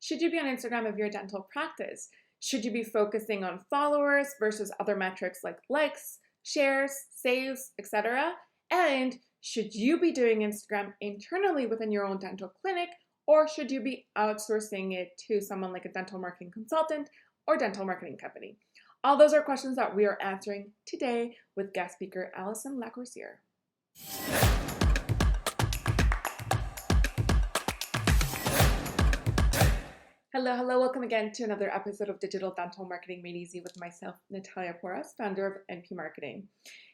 Should you be on Instagram if you're a dental practice? Should you be focusing on followers versus other metrics like likes, shares, saves, etc.? And should you be doing Instagram internally within your own dental clinic, or should you be outsourcing it to someone like a dental marketing consultant or dental marketing company? All those are questions that we are answering today with guest speaker Allison Lacoursiere. Hello, welcome again to another episode of Digital Dental Marketing Made Easy with myself, Natalia Porras, founder of NP Marketing.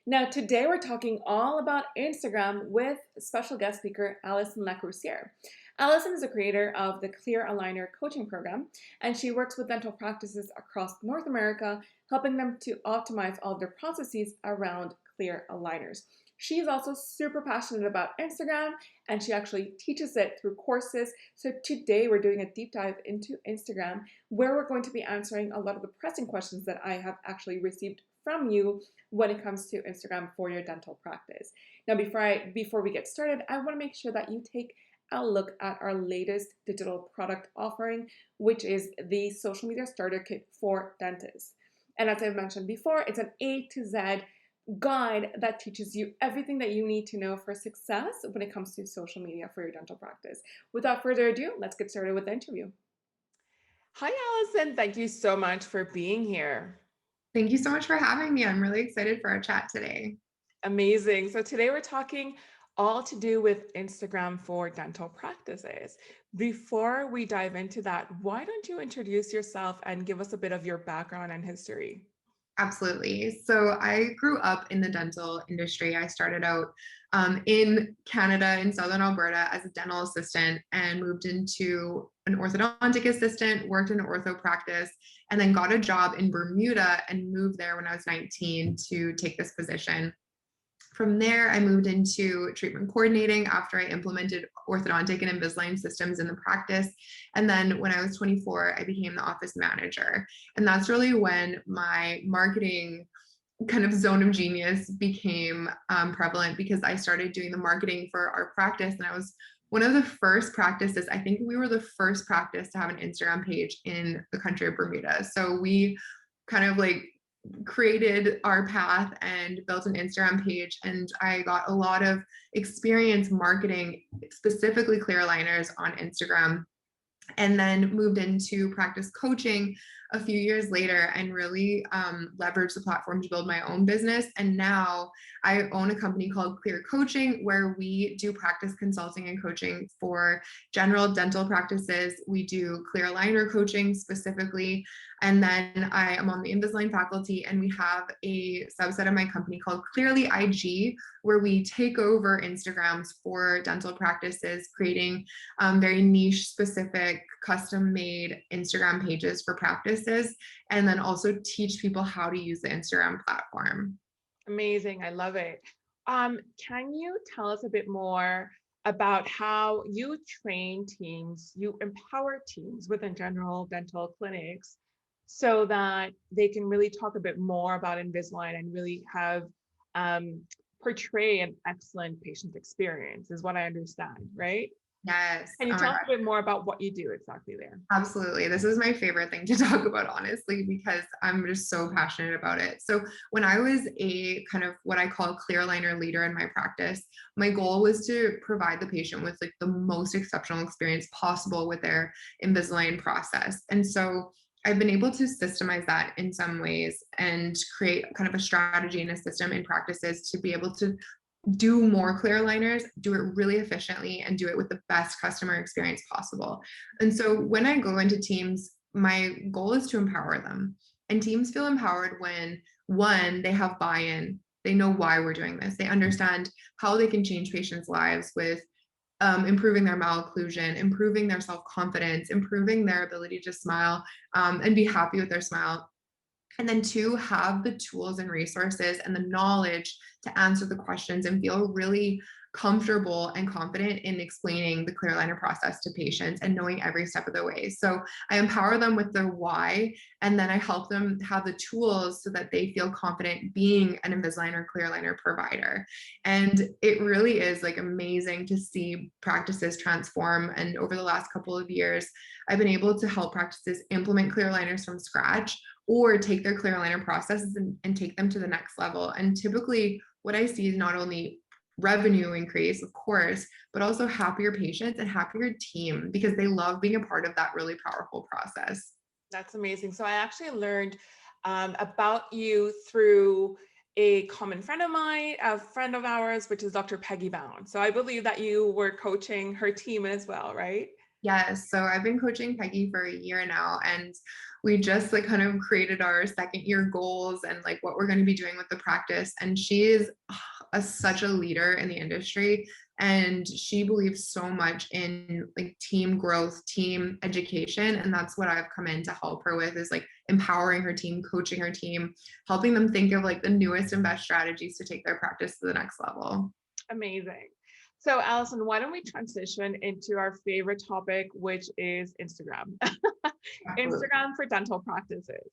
Now, today we're talking all about Instagram with special guest speaker Allison Lacoursiere. Allison is a creator of the Clear Aligner coaching program, and she works with dental practices across North America, helping them to optimize all of their processes around clear aligners. She is also super passionate about Instagram, and she actually teaches it through courses. So today we're doing a deep dive into Instagram, where we're going to be answering a lot of the pressing questions that I have actually received from you when it comes to Instagram for your dental practice. Now, before we get started, I want to make sure that you take a look at our latest digital product offering, which is the social media starter kit for dentists. And as I've mentioned before, it's an A to Z guide that teaches you everything that you need to know for success when it comes to social media for your dental practice. Without further ado, let's get started with the interview. Hi, Allison. Thank you so much for being here. Thank you so much for having me. I'm really excited for our chat today. Amazing. So today we're talking all to do with Instagram for dental practices. Before we dive into that, why don't you introduce yourself and give us a bit of your background and history? Absolutely. So I grew up in the dental industry. I started out in Canada, in Southern Alberta, as a dental assistant and moved into an orthodontic assistant, worked in an ortho practice, and then got a job in Bermuda and moved there when I was 19 to take this position. From there, I moved into treatment coordinating after I implemented orthodontic and Invisalign systems in the practice. And then when I was 24, I became the office manager. And that's really when my marketing kind of zone of genius became prevalent, because I started doing the marketing for our practice. And I was one of the first practices, I think we were the first practice to have an Instagram page in the country of Bermuda. So we kind of created our path and built an Instagram page, and I got a lot of experience marketing specifically clear aligners on Instagram, and then moved into practice coaching a few years later and really leveraged the platform to build my own business. And now I own a company called Clear Coaching, where we do practice consulting and coaching for general dental practices. We do clear aligner coaching specifically. And then I am on the Invisalign faculty, and we have a subset of my company called Clearly IG, where we take over Instagrams for dental practices, creating very niche specific custom made Instagram pages for practices, and then also teach people how to use the Instagram platform. Amazing. I love it. Can you tell us a bit more about how you train teams, you empower teams within general dental clinics so that they can really talk a bit more about Invisalign and really have portray an excellent patient experience, is what I understand, right? Yes. Can you tell us a bit more about what you do exactly there? Absolutely. This is my favorite thing to talk about, honestly, because I'm just so passionate about it. So when I was a kind of what I call a clear aligner leader in my practice, my goal was to provide the patient with the most exceptional experience possible with their Invisalign process. And so I've been able to systemize that in some ways and create kind of a strategy and a system in practices to be able to do more clear aligners, do it really efficiently, and do it with the best customer experience possible. And so when I go into teams, my goal is to empower them. And teams feel empowered when, one, they have buy-in. They know why we're doing this. They understand how they can change patients' lives with improving their malocclusion, improving their self-confidence, improving their ability to smile and be happy with their smile. And then two, have the tools and resources and the knowledge to answer the questions and feel really comfortable and confident in explaining the clear aligner process to patients and knowing every step of the way. So I empower them with their why, and then I help them have the tools so that they feel confident being an Invisalign or clear aligner provider. And it really is like amazing to see practices transform. And over the last couple of years, I've been able to help practices implement clear aligners from scratch or take their clear aligner processes and take them to the next level. And typically what I see is not only revenue increase, of course, but also happier patients and happier team because they love being a part of that really powerful process. That's amazing. So I actually learned about you through a common friend of mine, a friend of ours, which is Dr. Peggy Bound. So I believe that you were coaching her team as well, right? Yes. So I've been coaching Peggy for a year now, and we just like kind of created our second year goals and like what we're going to be doing with the practice. And she is such a leader in the industry, and she believes so much in like team growth, team education. And that's what I've come in to help her with is like empowering her team, coaching her team, helping them think of like the newest and best strategies to take their practice to the next level. Amazing. So Allison, why don't we transition into our favorite topic, which is Instagram. Absolutely. Instagram for dental practices.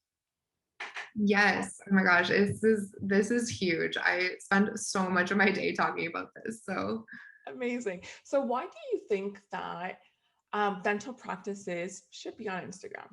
Yes. Oh my gosh. This is huge. I spend so much of my day talking about this. So Amazing. So why do you think that dental practices should be on Instagram?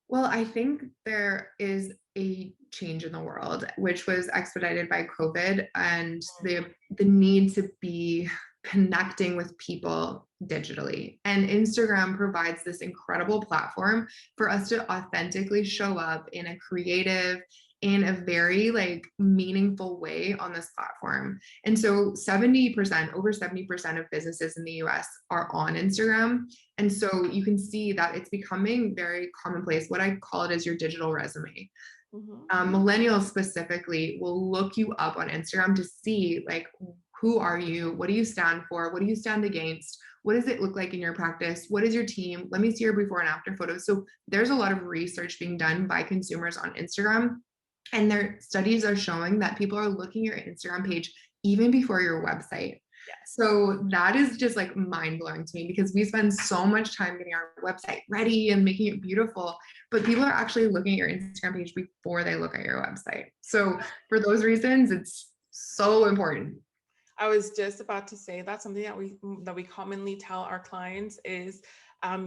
well, I think there is a change in the world, which was expedited by COVID and the need to be connecting with people digitally. And Instagram provides this incredible platform for us to authentically show up in a creative, in a very like meaningful way on this platform. And so 70%, over 70% of businesses in the US are on Instagram. And so you can see that it's becoming very commonplace. What I call it is your digital resume. Mhm. Millennials specifically will look you up on Instagram to see like, who are you? What do you stand for? What do you stand against? What does it look like in your practice? What is your team? Let me see your before and after photos. So there's a lot of research being done by consumers on Instagram. And their studies are showing that people are looking at your Instagram page even before your website. Yes. So that is just like mind blowing to me because we spend so much time getting our website ready and making it beautiful, but people are actually looking at your Instagram page before they look at your website. So for those reasons, it's so important. I was just about to say that something that we commonly tell our clients is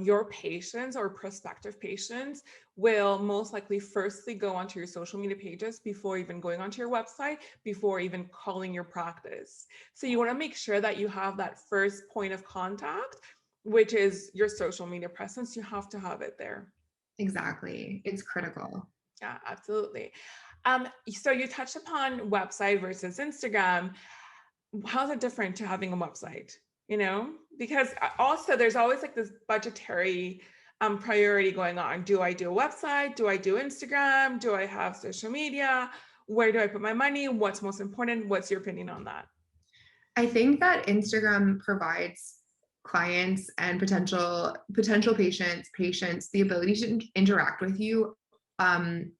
your patients or prospective patients will most likely firstly go onto your social media pages before even going onto your website, before even calling your practice. So you want to make sure that you have that first point of contact, which is your social media presence. You have to have it there. Exactly. It's critical. Yeah, absolutely. So you touched upon website versus Instagram. How's it different to having a website? Because also there's always like this budgetary priority going on. Do I do a website? Do I do Instagram? Do I have social media? Where do I put my money? What's most important? What's your opinion on that? I think that Instagram provides clients and potential patients the ability to interact with you um,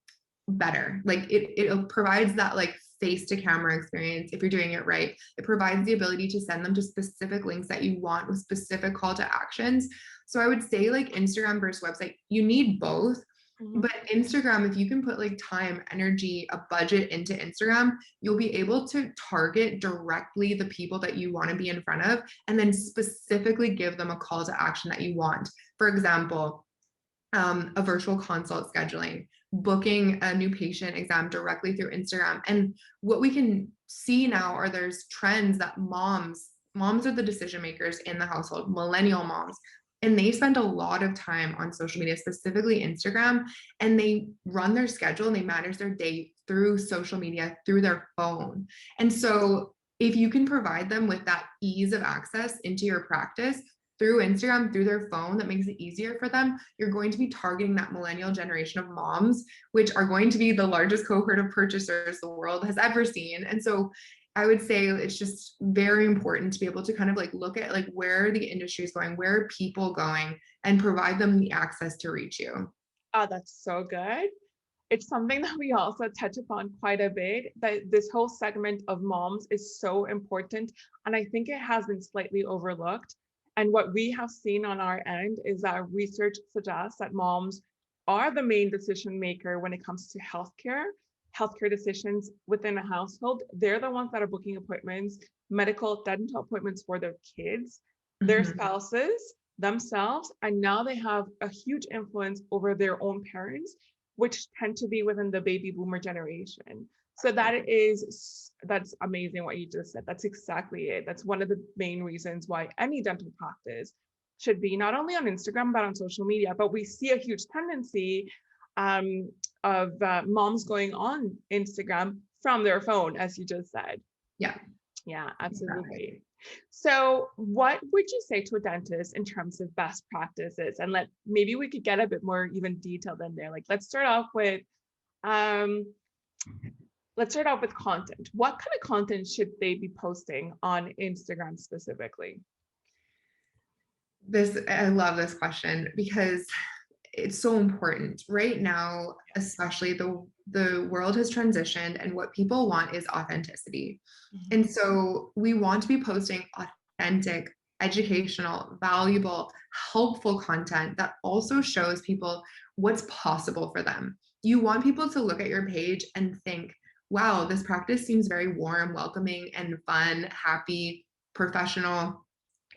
better. Like it provides that like face to camera experience if you're doing it right. It provides the ability to send them to specific links that you want with specific call to actions. So I would say like Instagram versus website, you need both. Mhm. But Instagram, if you can put like time, energy, a budget into Instagram, you'll be able to target directly the people that you want to be in front of and then specifically give them a call to action that you want. For example, a virtual consult scheduling, booking a new patient exam directly through Instagram. And what we can see now are there's trends that moms are the decision makers in the household, millennial moms, and they spend a lot of time on social media, specifically Instagram, and they run their schedule and they manage their day through social media, through their phone. And so if you can provide them with that ease of access into your practice, through Instagram, through their phone, that makes it easier for them, you're going to be targeting that millennial generation of moms, which are going to be the largest cohort of purchasers the world has ever seen. And so I would say it's just very important to be able to kind of like look at like where the industry is going, where are people going, and provide them the access to reach you. Oh, that's so good. it's something that we also touch upon quite a bit, that this whole segment of moms is so important. And I think it has been slightly overlooked. And what we have seen on our end is that research suggests that moms are the main decision maker when it comes to healthcare decisions within a household. They're the ones that are booking appointments, medical, dental appointments for their kids, their Mhm. spouses, themselves, and now they have a huge influence over their own parents, which tend to be within the baby boomer generation. So that's amazing what you just said. That's exactly it. That's one of the main reasons why any dental practice should be not only on Instagram, but on social media. But we see a huge tendency of moms going on Instagram from their phone, as you just said. Yeah, Yeah, exactly. absolutely. So what would you say to a dentist in terms of best practices? And maybe we could get a bit more even detailed in there. Like um let's start off with content. What kind of content should they be posting on Instagram specifically? I love this question because it's so important right now, especially the world has transitioned and what people want is authenticity. Mhm. And so we want to be posting authentic, educational, valuable, helpful content that also shows people what's possible for them. You want people to look at your page and think, wow, this practice seems very warm, welcoming, and fun, happy, professional.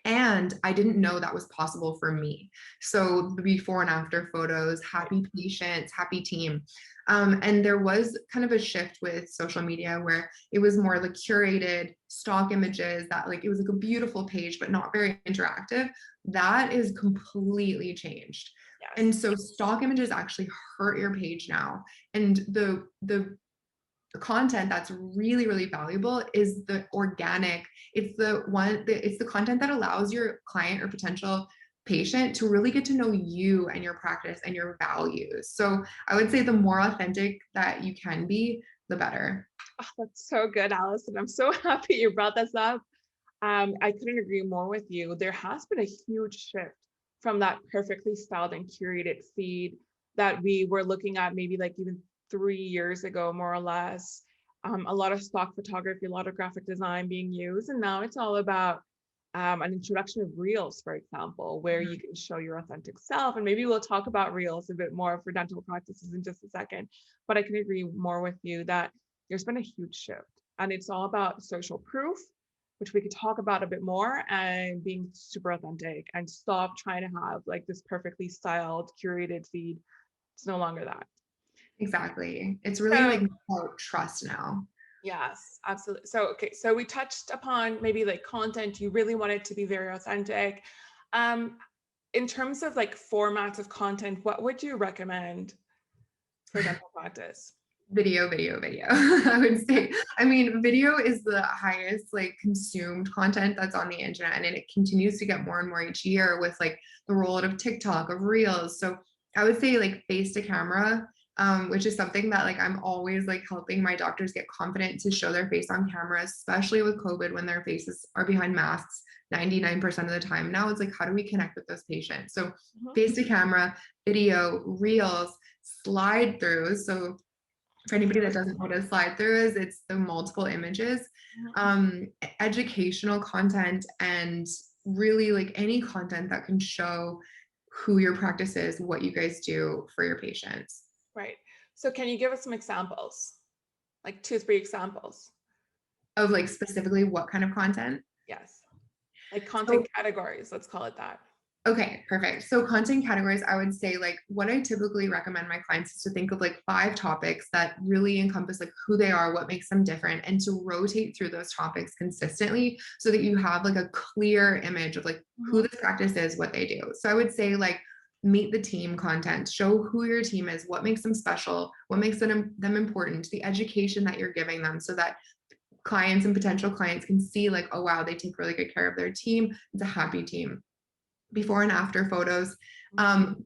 And I didn't know that was possible for me. So the before and after photos, happy patients, happy team. And there was kind of a shift with social media where it was more like curated stock images that like it was like a beautiful page, but not very interactive. That is completely changed. And Yes. so stock images actually hurt your page now. And the content that's really really valuable is the organic. It's the content that allows your client or potential patient to really get to know you and your practice and your values. So I would say the more authentic that you can be, the better. Oh, that's so good, Allison. I'm so happy you brought this up. I couldn't agree more with you. There has been a huge shift from that perfectly styled and curated feed that we were looking at maybe like even 3 years ago, more or less. A lot of stock photography, a lot of graphic design being used, and now it's all about an introduction of reels, for example, where you can show your authentic self. And maybe we'll talk about reels a bit more for dental practices in just a second. But I can agree more with you that there's been a huge shift, and it's all about social proof, which we could talk about a bit more, and being super authentic and stop trying to have like this perfectly styled, curated feed. It's no longer that. Exactly. It's really So like about trust now. yes, absolutely. So okay, so we touched upon maybe like content. You really want it to be very authentic. Um, in terms of like formats of content, what would you recommend for dental practice? Video, video, video. I would say, I mean, video is the highest like consumed content that's on the internet, and it continues to get more and more each year with like the rollout of TikTok, of Reels. So I would say like face to camera, which is something that like I'm always like helping my doctors get confident to show their face on camera, especially with COVID when their faces are behind masks 99% of the time. Now it's like, how do we connect with those patients? So Mhm. face to camera, video, Reels, slide throughs. So for anybody that doesn't know what a slide through is, it's the multiple images, um, educational content, and really like any content that can show who your practice is, what you guys do for your patients. Right. So can you give us some examples? Like 2, 3 examples? Of like specifically what kind of content. Yes. Like content So categories, let's call it that. okay, perfect. So content categories, I would say like what I typically recommend my clients is to think of like 5 topics that really encompass like who they are, what makes them different, and to rotate through those topics consistently so that you have like a clear image of like who Mhm. this practice is, what they do. So I would say like meet the team content, show who your team is, what makes them special, what makes them important, the education that you're giving them so that clients and potential clients can see like, oh wow, they take really good care of their team. It's a happy team. Before and after photos,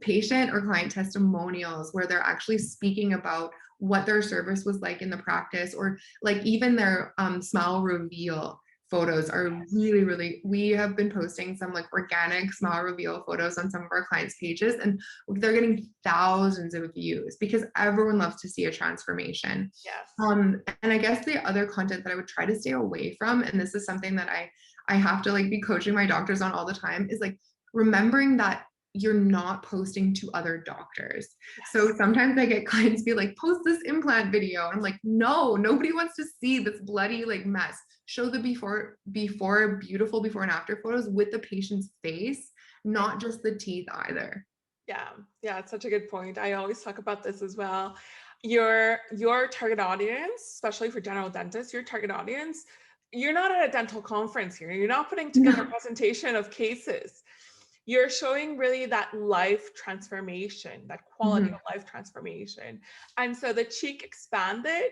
patient or client testimonials where they're actually speaking about what their service was like in the practice, or like even their smile reveal photos are really, we have been posting some like organic smile reveal photos on some of our clients' pages, and they're getting thousands of views because everyone loves to see a transformation. Yes. And I guess the other content that I would try to stay away from, and this is something that I have to like be coaching my doctors on all the time, is like remembering that you're not posting to other doctors. Yes. So sometimes I get clients be like, post this implant video. I'm like, no, nobody wants to see this bloody like mess. Show the beautiful before and after photos with the patient's face, not just the teeth either. Yeah, yeah, it's such a good point. I always talk about this as well. Your target audience, especially for general dentists, your target audience, you're not at a dental conference here. You're not putting together a presentation of cases. You're showing really that life transformation, that quality of life transformation. And so the cheek expanded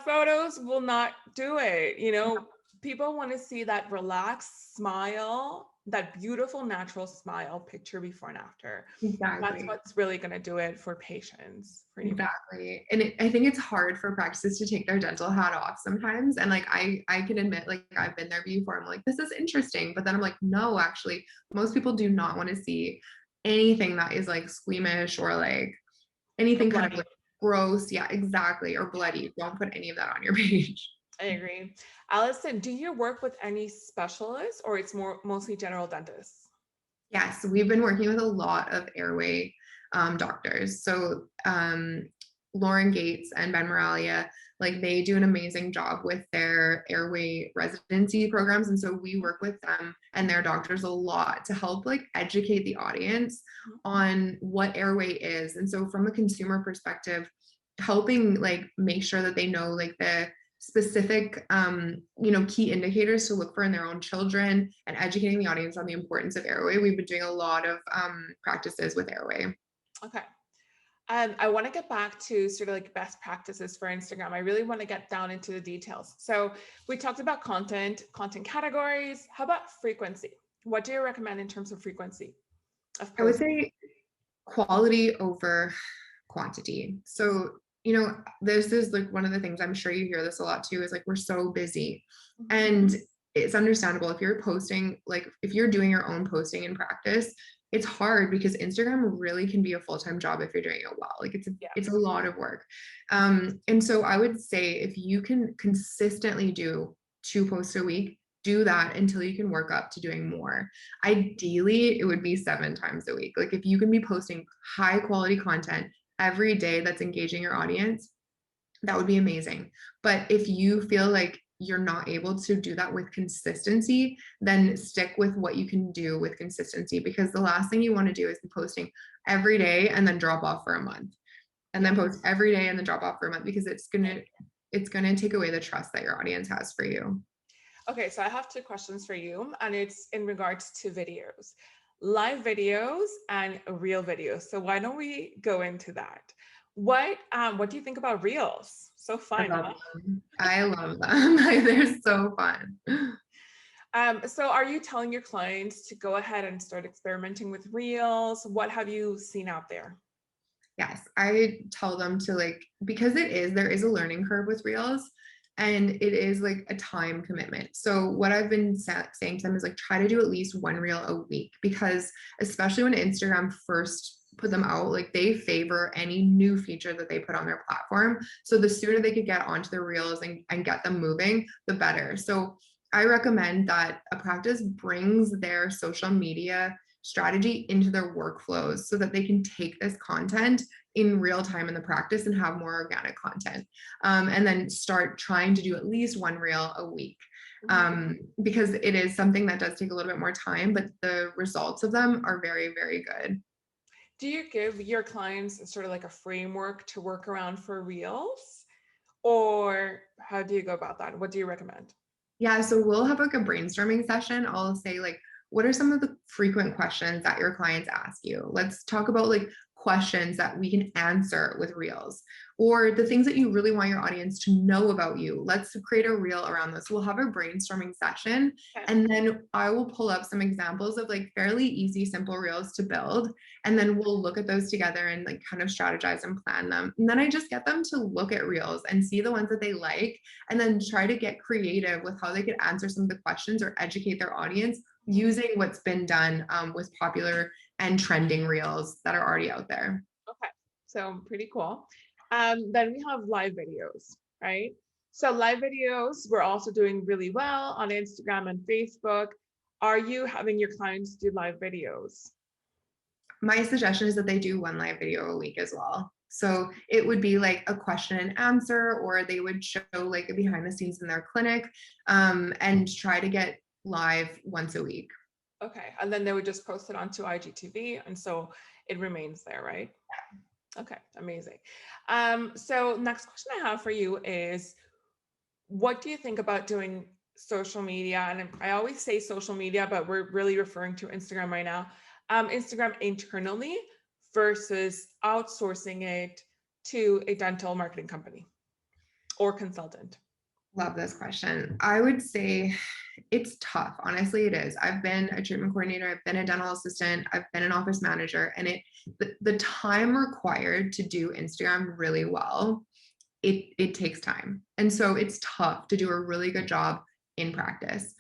photos will not do it. You know, people want to see that relaxed smile, that beautiful natural smile picture before and after. That's Exactly. what's really going to do it for patients, for new patients. Exactly. And I think it's hard for practices to take their dental hat off sometimes. And like, I can admit, like, I've been there before. I'm like, this is interesting. But then I'm like, no, actually, most people do not want to see anything that is like squeamish or like anything kind of like gross. Yeah, exactly. Or bloody. Don't put any of that on your page. I agree. Allison, do you work with any specialists or it's mostly general dentists? Yes, we've been working with a lot of airway doctors. So Lauren Gates and Ben Moralia, like they do an amazing job with their airway residency programs. And so we work with them and their doctors a lot to help like educate the audience on what airway is. And so from a consumer perspective, helping like make sure that they know like the specific key indicators to look for in their own children and educating the audience on the importance of airway. We've been doing a lot of practices with airway. Okay. I want to get back to sort of like best practices for Instagram. I really want to get down into the details. So we talked about content categories. How about frequency? What do you recommend in terms of frequency of I would posting? say quality over quantity. So, this is like one of the things, I'm sure you hear this a lot too, is like we're so busy. And it's understandable if you're posting, like if you're doing your own posting in practice, it's hard because Instagram really can be a full-time job if you're doing it well. Like it's a lot of work. And so I would say if you can consistently do 2 posts a week, do that until you can work up to doing more. Ideally, it would be 7 times a week. Like if you can be posting high quality content every day that's engaging your audience, that would be amazing. But if you feel like you're not able to do that with consistency, then stick with what you can do with consistency, because the last thing you want to do is be posting every day and then drop off for a month, and then post every day and then drop off for a month, because it's gonna take away the trust that your audience has for you. Okay, so I have 2 questions for you, and it's in regards to videos, live videos and real videos. So why don't we go into that? What do you think about reels? So I fun, love huh? them. I love them. They're so fun. So are you telling your clients to go ahead and start experimenting with reels? What have you seen out there? Yes, I tell them to like, because there is a learning curve with reels, and it is like a time commitment. So what I've been saying to them is like, try to do at least 1 reel a week, because especially when Instagram first put them out, like they favor any new feature that they put on their platform. So the sooner they could get onto the reels and get them moving, the better. So I recommend that a practice brings their social media strategy into their workflows so that they can take this content in real time in the practice and have more organic content, and then start trying to do at least 1 reel a week, because it is something that does take a little bit more time, but the results of them are very, very good. Do you give your clients sort of like a framework to work around for reels? Or how do you go about that? What do you recommend? Yeah, so we'll have like a brainstorming session. I'll say like, what are some of the frequent questions that your clients ask you? Let's talk about like questions that we can answer with reels, or the things that you really want your audience to know about you. Let's create a reel around this. We'll have a brainstorming session, Okay. and then I will pull up some examples of like fairly easy, simple reels to build. And then we'll look at those together and like kind of strategize and plan them. And then I just get them to look at reels and see the ones that they like, and then try to get creative with how they could answer some of the questions or educate their audience using what's been done with popular and trending reels that are already out there. Okay, so pretty cool. Then we have live videos, right? So live videos, we're also doing really well on Instagram and Facebook. Are you having your clients do live videos? My suggestion is that they do one live video a week as well. So it would be like a question and answer, or they would show like a behind the scenes in their clinic, and try to get live once a week. Okay, and then they would just post it onto IGTV, and so it remains there, right? Okay, amazing. So next question I have for you is, what do you think about doing social media? And I always say social media, but we're really referring to Instagram right now. Instagram internally versus outsourcing it to a dental marketing company or consultant. Love this question. I would say it's tough. Honestly, it is. I've been a treatment coordinator, I've been a dental assistant, I've been an office manager, and the time required to do Instagram really well, it takes time. And so it's tough to do a really good job in practice.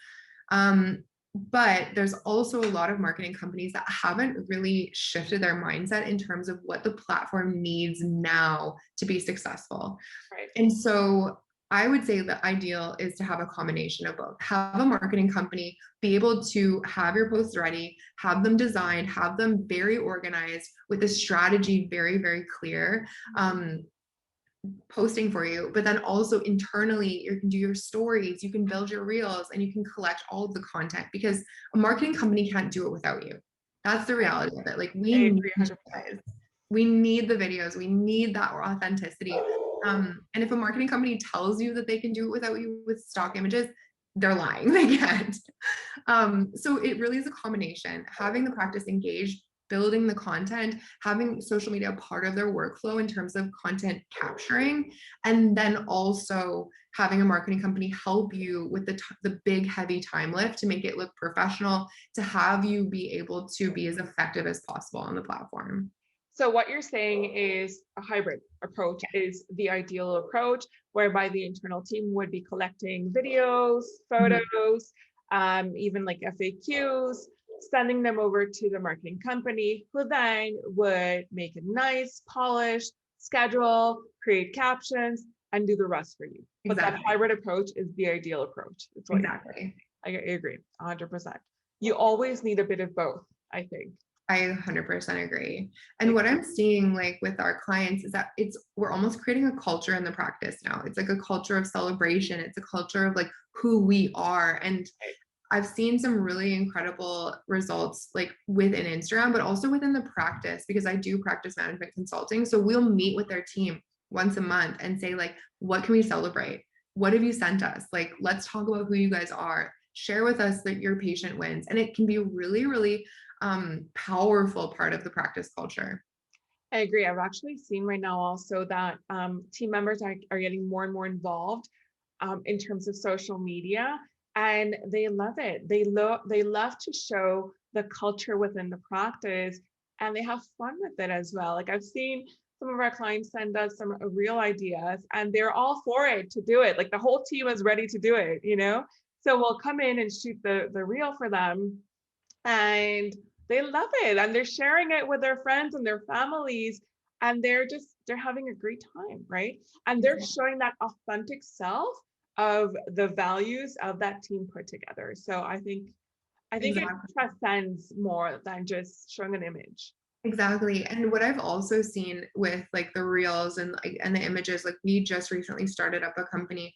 But there's also a lot of marketing companies that haven't really shifted their mindset in terms of what the platform needs now to be successful. Right. And so I would say the ideal is to have a combination of both. Have a marketing company be able to have your posts ready, have them designed, have them very organized with a strategy very, very clear, posting for you. But then also internally, you can do your stories, you can build your reels, and you can collect all of the content, because a marketing company can't do it without you. That's the reality of it. Like I we need agree you 100%. guys. We need the videos. We need that authenticity. And if a marketing company tells you that they can do it without you with stock images, they're lying. They can't. So it really is a combination. Having the practice engaged, building the content, having social media part of their workflow in terms of content capturing, and then also having a marketing company help you with the big heavy time lift to make it look professional, to have you be able to be as effective as possible on the platform. So what you're saying is a hybrid approach is the ideal approach, whereby the internal team would be collecting videos, Mhm. photos, even like FAQs, sending them over to the marketing company, who then would make it nice, polished, schedule, create captions, and do the rest for you. But that Exactly. hybrid approach is the ideal approach. It's what Exactly. I agree, 100%. You always need a bit of both, I think. I 100% agree. And Like, what I'm seeing like with our clients is that we're almost creating a culture in the practice now. It's like a culture of celebration. It's a culture of like who we are. And I've seen some really incredible results like within Instagram, but also within the practice, because I do practice management consulting. So we'll meet with their team once a month and say like, what can we celebrate? What have you sent us? Like, let's talk about who you guys are. Share with us that your patient wins. And it can be really, really powerful part of the practice culture. I agree. I've actually seen right now also that team members are getting more and more involved in terms of social media, and they love it. They love to show the culture within the practice, and they have fun with it as well. Like I've seen some of our clients send us some real ideas, and they're all for it to do it. Like the whole team is ready to do it, you know? So we'll come in and shoot the reel for them, and they love it, and they're sharing it with their friends and their families, and they're having a great time, right? And they're showing that authentic self of the values of that team put together. So I think it Exactly. transcends more than just showing an image. Exactly. And what I've also seen with like the reels and the images, like we just recently started up a company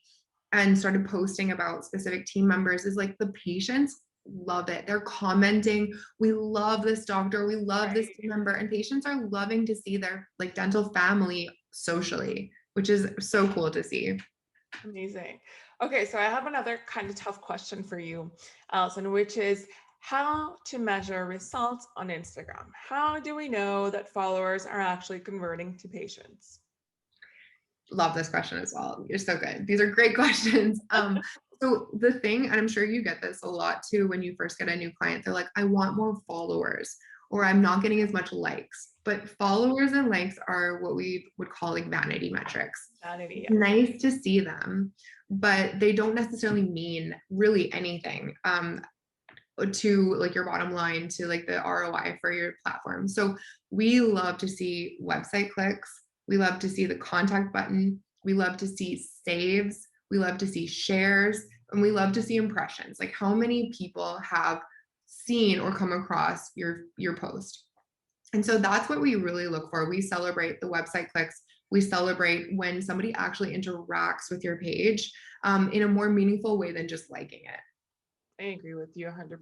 and started posting about specific team members, is like the patients love it. They're commenting, we love this doctor, we love this team member, and patients are loving to see their like dental family socially, which is so cool to see. Amazing. Okay, so I have another kind of tough question for you, Allison, which is, How to measure results on Instagram. How do we know that followers are actually converting to patients? Love this question as well. You're so good. These are great questions. So the thing, and I'm sure you get this a lot too, when you first get a new client, they're like, I want more followers, or I'm not getting as much likes. But followers and likes are what we would call like vanity metrics. Vanity, It's yeah. nice to see them, but they don't necessarily mean really anything. To like your bottom line, to like the ROI for your platform. So we love to see website clicks. We love to see the contact button. We love to see saves. We love to see shares, and we love to see impressions. Like how many people have seen or come across your post. And so that's what we really look for. We celebrate the website clicks. We celebrate when somebody actually interacts with your page in a more meaningful way than just liking it. I agree with you 100%.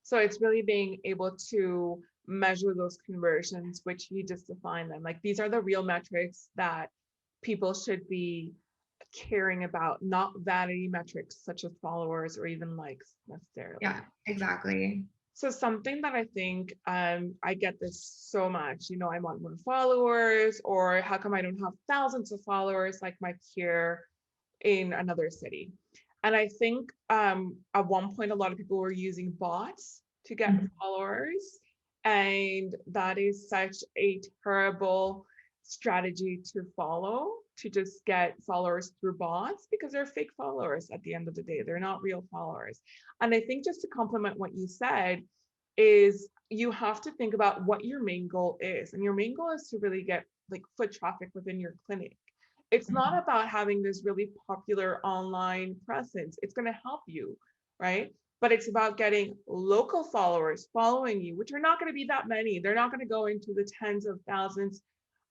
So it's really being able to measure those conversions, which you just define them. Like these are the real metrics that people should be caring about, not vanity metrics such as followers or even likes necessarily. Yeah, exactly. So something that I think I get this so much, I want more followers, or how come I don't have thousands of followers like my peer in another city? And I think at one point, a lot of people were using bots to get followers. And that is such a terrible strategy to follow, to just get followers through bots, because they're fake followers at the end of the day. They're not real followers. And I think just to complement what you said, is you have to think about what your main goal is. And your main goal is to really get like foot traffic within your clinic. It's not about having this really popular online presence. It's going to help you, right? But it's about getting local followers following you, which are not going to be that many. They're not going to go into the tens of thousands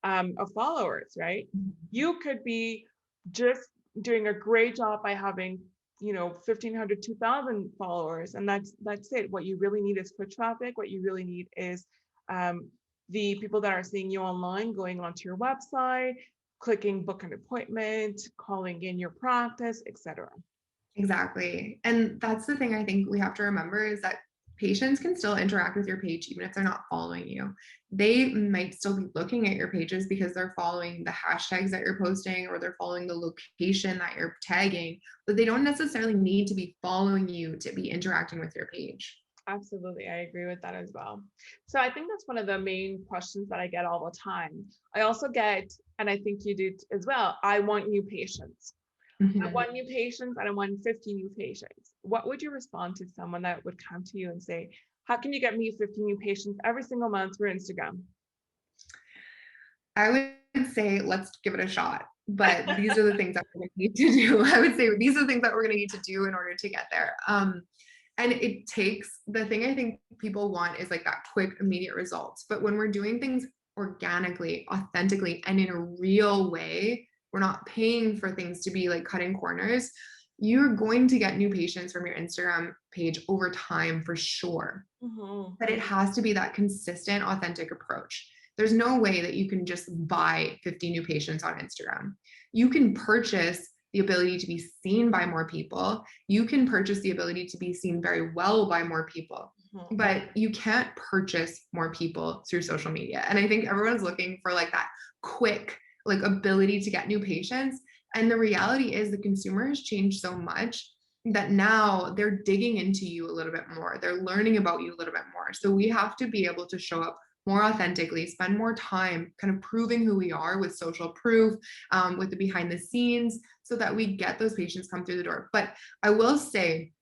of followers, right? You could be just doing a great job by having 1,500, 2,000 followers, and that's it. What you really need is foot traffic. What you really need is the people that are seeing you online going onto your website, clicking book an appointment, calling in your practice, etc. Exactly. And that's the thing I think we have to remember is that patients can still interact with your page even if they're not following you. They might still be looking at your pages because they're following the hashtags that you're posting or they're following the location that you're tagging, but they don't necessarily need to be following you to be interacting with your page. Absolutely. I agree with that as well. So I think that's one of the main questions that I get all the time. I also get, and I think you do as well, I want new patients. I want new patients and I want 50 new patients. What would you respond to someone that would come to you and say, how can you get me 50 new patients every single month through Instagram? I would say, let's give it a shot. But these are the things that we're going to need to do. I would say these are the things that we're going to need to do in order to get there. And it takes, the thing I think people want is like that quick, immediate results. But when we're doing things organically, authentically, and in a real way, we're not paying for things to be like cutting corners. You're going to get new patients from your Instagram page over time for sure. But it has to be that consistent, authentic approach. There's no way that you can just buy 50 new patients on Instagram. You can purchase the ability to be seen by more people. You can purchase the ability to be seen very well by more people, but you can't purchase more people through social media. And I think everyone's looking for like that quick, like ability to get new patients. And the reality is the consumer has changed so much that now they're digging into you a little bit more. They're learning about you a little bit more. So we have to be able to show up more authentically, spend more time kind of proving who we are with social proof, with the behind the scenes, so that we get those patients come through the door. But I will say,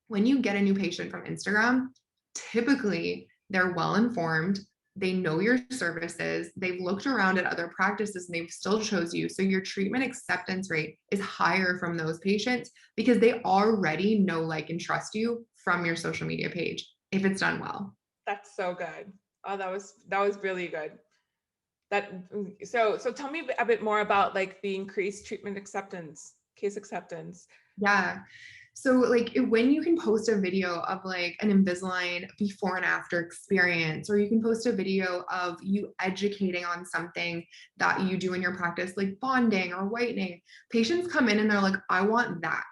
when you get a new patient from Instagram, typically they're well informed. They know your services. They've looked around at other practices and they've still chose you. So your treatment acceptance rate is higher from those patients because they already know, like, and trust you from your social media page if it's done well. That's so good. Oh, that was really good. So tell me a bit more about like the increased treatment acceptance, case acceptance. Yeah. So like when you can post a video of like an Invisalign before and after experience, or you can post a video of you educating on something that you do in your practice, like bonding or whitening, patients come in and they're like, I want that.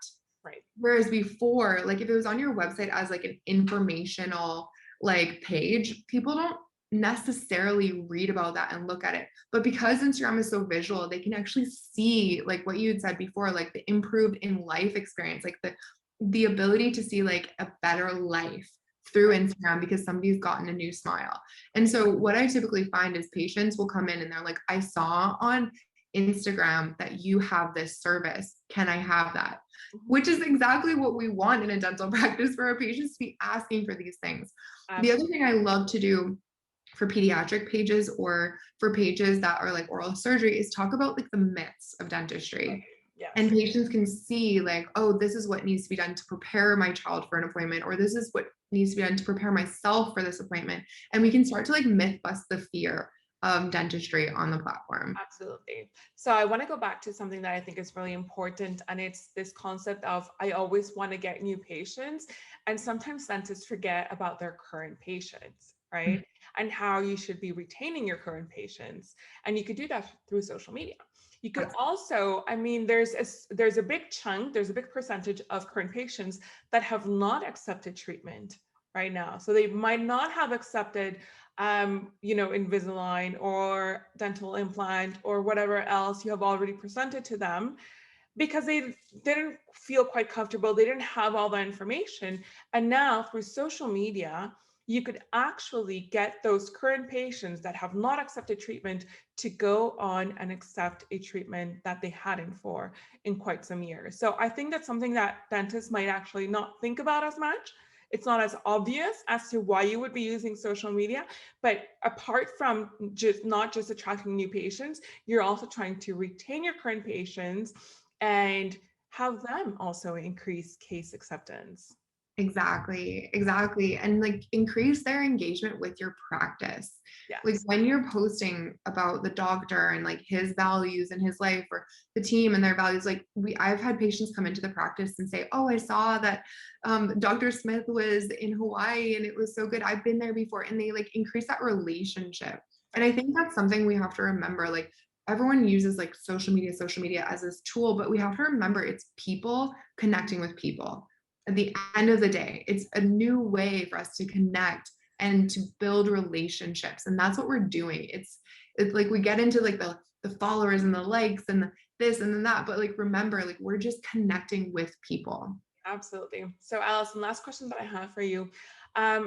Right. Whereas before, like if it was on your website as like an informational like page, people don't necessarily read about that and look at it. But because Instagram is so visual, they can actually see like what you had said before, like the improved in life experience, like the ability to see like a better life through Right. Instagram because somebody's gotten a new smile. And so what I typically find is patients will come in and they're like, I saw on Instagram that you have this service. Can I have that? Mhm. Which is exactly what we want in a dental practice for our patients to be asking for these things. The other Absolutely. thing I love to do for pediatric pages or for pages that are like oral surgery is talk about like the myths of Right. dentistry. And Yes. patients can see like, oh, this is what needs to be done to prepare my child for an appointment, or this is what needs to be done to prepare myself for this appointment. And we can start to like myth bust the fear of dentistry on the platform. Absolutely. So I want to go back to something that I think is really important, and it's this concept of I always want to get new patients, and sometimes dentists forget about their current patients, right? And how you should be retaining your current patients, and you could do that through social media. You could also, I mean, there's a big chunk, there's a big percentage of current patients that have not accepted treatment right now. So they might not have accepted Invisalign or dental implant or whatever else you have already presented to them because they didn't feel quite comfortable. They didn't have all that information. And now through social media, you could actually get those current patients that have not accepted treatment to go on and accept a treatment that they hadn't for in quite some years. So I think that's something that dentists might actually not think about as much. It's not as obvious as to why you would be using social media, but apart from just not just attracting new patients, you're also trying to retain your current patients and have them also increase case acceptance. Exactly, exactly. And like increase their engagement with your practice. Like Yes. when you're posting about the doctor and like his values and his life or the team and their values, like I've had patients come into the practice and say, oh, I saw that Dr. Smith was in Hawaii and it was so good. I've been there before. And they like increase that relationship. And I Right. think that's something we have to remember. Like everyone uses like social media as this tool, but we have to remember it's people connecting with people at the end of the day. It's a new way for us to connect and to build relationships. And that's what we're doing. It's like we get into like the followers and the likes and this and then that. But like remember, like we're just connecting with people. Absolutely. So, Allison, last question that I have for you.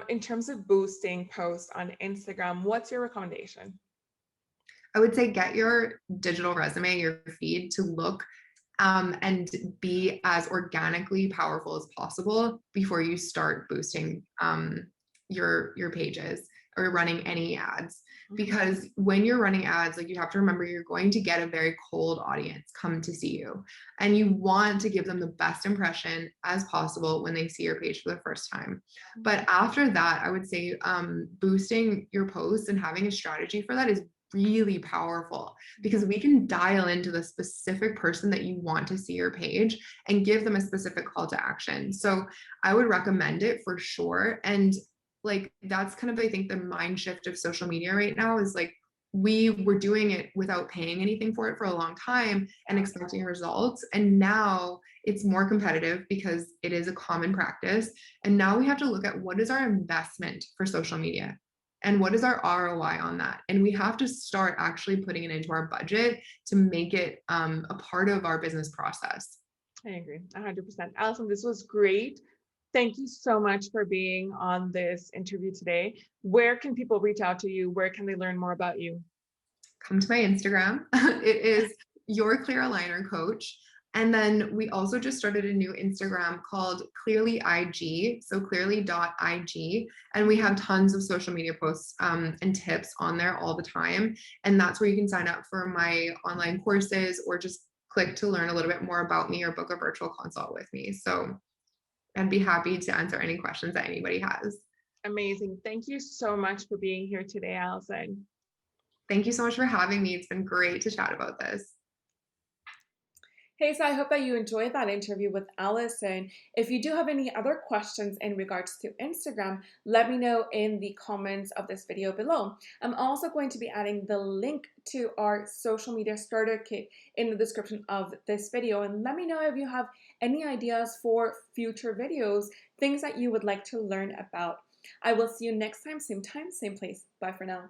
In terms of boosting posts on Instagram, what's your recommendation? I would say get your digital resume, your feed to look and be as organically powerful as possible before you start boosting your pages or running any ads. Mhm. Because when you're running ads, like you have to remember you're going to get a very cold audience come to see you, and you want to give them the best impression as possible when they see your page for the first time. But after that, I would say boosting your posts and having a strategy for that is really powerful because we can dial into the specific person that you want to see your page and give them a specific call to action. So I would recommend it for sure. And like that's kind of, I think, the mind shift of social media right now is like we were doing it without paying anything for it for a long time and expecting results. And now it's more competitive because it is a common practice. And now we have to look at what is our investment for social media and what is our ROI on that? And we have to start actually putting it into our budget to make it a part of our business process. I agree 100%. Allison, this was great. Thank you so much for being on this interview today. Where can people reach out to you? Where can they learn more about you? Come to my Instagram. It is your clear aligner coach. And then we also just started a new Instagram called Clearly IG, so clearly.ig. And we have tons of social media posts and tips on there all the time. And that's where you can sign up for my online courses or just click to learn a little bit more about me or book a virtual consult with me. So I'd be happy to answer any questions that anybody has. Amazing. Thank you so much for being here today, Allison. Thank you so much for having me. It's been great to chat about this. Hey, so I hope that you enjoyed that interview with Allison. If you do have any other questions in regards to Instagram, let me know in the comments of this video below. I'm also going to be adding the link to our social media starter kit in the description of this video. And let me know if you have any ideas for future videos, things that you would like to learn about. I will see you next time, same place. Bye for now.